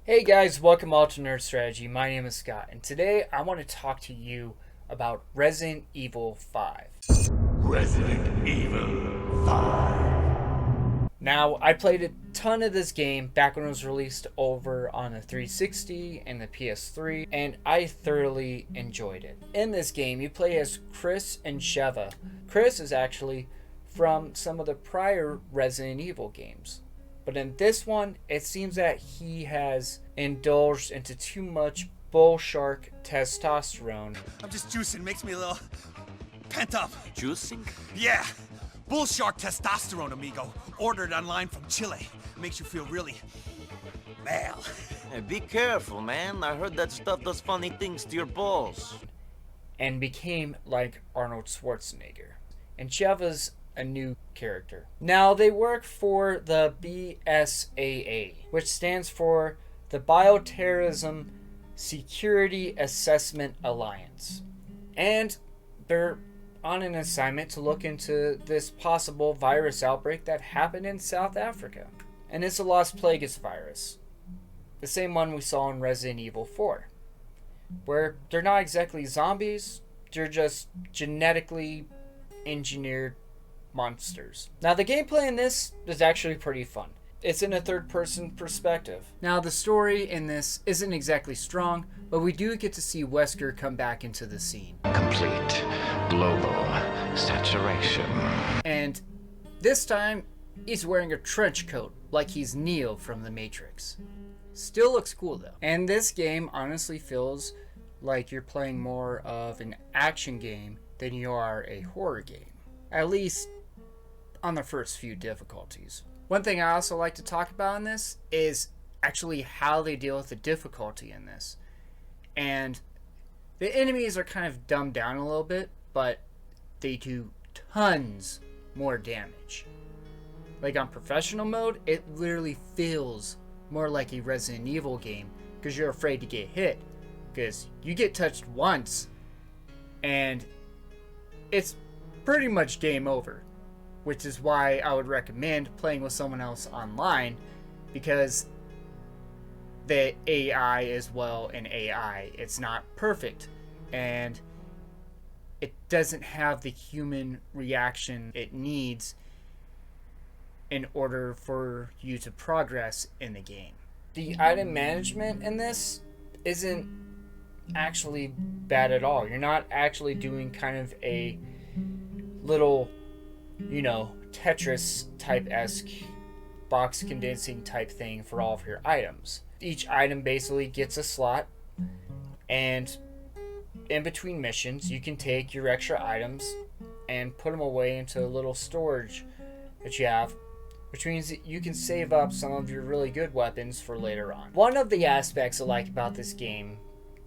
Hey guys, welcome all to Nerd Strategy. My name is Scott, and today I want to talk to you about Resident Evil 5. Resident Evil 5. Now, I played a ton of this game back when it was released over on the 360 and the PS3, and I thoroughly enjoyed it. In this game, you play as Chris and Sheva. Chris is actually from some of the prior Resident Evil games. But in this one, it seems that he has indulged into too much bull shark testosterone. I'm just juicing, makes me a little pent up. Juicing? Yeah, bull shark testosterone, amigo. Ordered online from Chile. Makes you feel really male. Hey, be careful, man. I heard that stuff does funny things to your balls. And became like Arnold Schwarzenegger. And Sheva's a new character. Now, they work for the BSAA, which stands for the Bioterrorism Security Assessment Alliance. And they're on an assignment to look into this possible virus outbreak that happened in South Africa. And it's a Las Plagas virus. The same one we saw in Resident Evil 4. Where they're not exactly zombies, they're just genetically engineered monsters. Now, the gameplay in this is actually pretty fun. It's in a third-person perspective. Now, the story in this isn't exactly strong, but we do get to see Wesker come back into the scene. Complete global saturation. And this time, he's wearing a trench coat like he's Neo from The Matrix. Still looks cool, though. And this game honestly feels like you're playing more of an action game than you are a horror game. At least on the first few difficulties. One thing I also like to talk about in this is actually how they deal with the difficulty in this. And the enemies are kind of dumbed down a little bit, but they do tons more damage. Like on professional mode, it literally feels more like a Resident Evil game because you're afraid to get hit. Because you get touched once and it's pretty much game over. Which is why I would recommend playing with someone else online, because the AI is, well, an AI. It's not perfect, and it doesn't have the human reaction it needs in order for you to progress in the game. The item management in this isn't actually bad at all. You're not actually doing kind of a little, Tetris type-esque box condensing type thing for all of your items. Each item basically gets a slot, and in between missions, you can take your extra items and put them away into a little storage that you have, which means that you can save up some of your really good weapons for later on. One of the aspects I like about this game,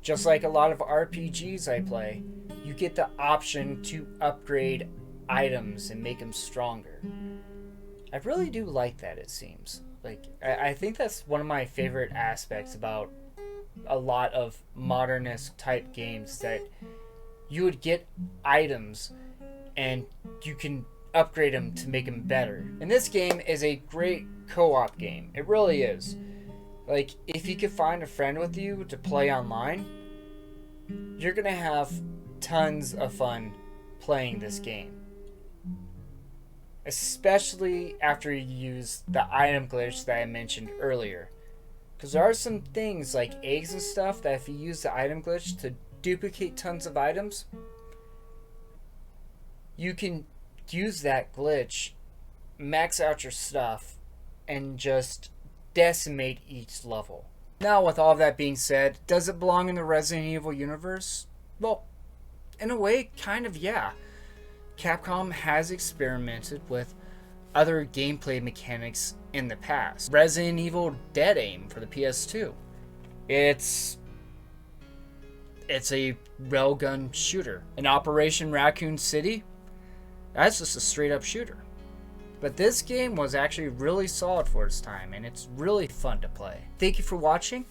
just like a lot of RPGs I play, you get the option to upgrade items and make them stronger. I really do like that, it seems. I think that's one of my favorite aspects about a lot of modernist type games, that you would get items and you can upgrade them to make them better. And this game is a great co-op game. It really is. If you could find a friend with you to play online, you're gonna have tons of fun playing this game. Especially after you use the item glitch that I mentioned earlier. Because there are some things like eggs and stuff that if you use the item glitch to duplicate tons of items, you can use that glitch, max out your stuff, and just decimate each level. Now, with all that being said, does it belong in the Resident Evil universe? Well, in a way, kind of, yeah. Capcom has experimented with other gameplay mechanics in the past. Resident Evil Dead Aim for the PS2. It's a railgun shooter. In Operation Raccoon City, that's just a straight up shooter. But this game was actually really solid for its time, and it's really fun to play. Thank you for watching,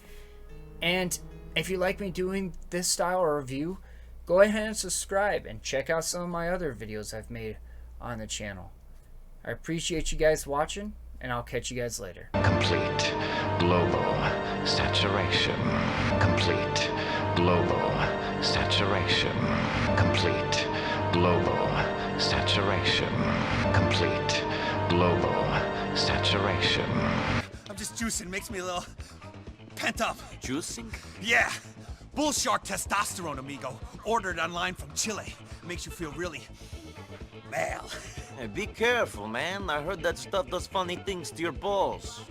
and if you like me doing this style of review, go ahead and subscribe and check out some of my other videos I've made on the channel. I appreciate you guys watching, and I'll catch you guys later. Complete global saturation. Complete global saturation. Complete global saturation. Complete global saturation. I'm just juicing, makes me a little pent up. Juicing? Yeah. Bull shark testosterone, amigo. Ordered online from Chile. Makes you feel really, well. Hey, be careful, man. I heard that stuff does funny things to your balls.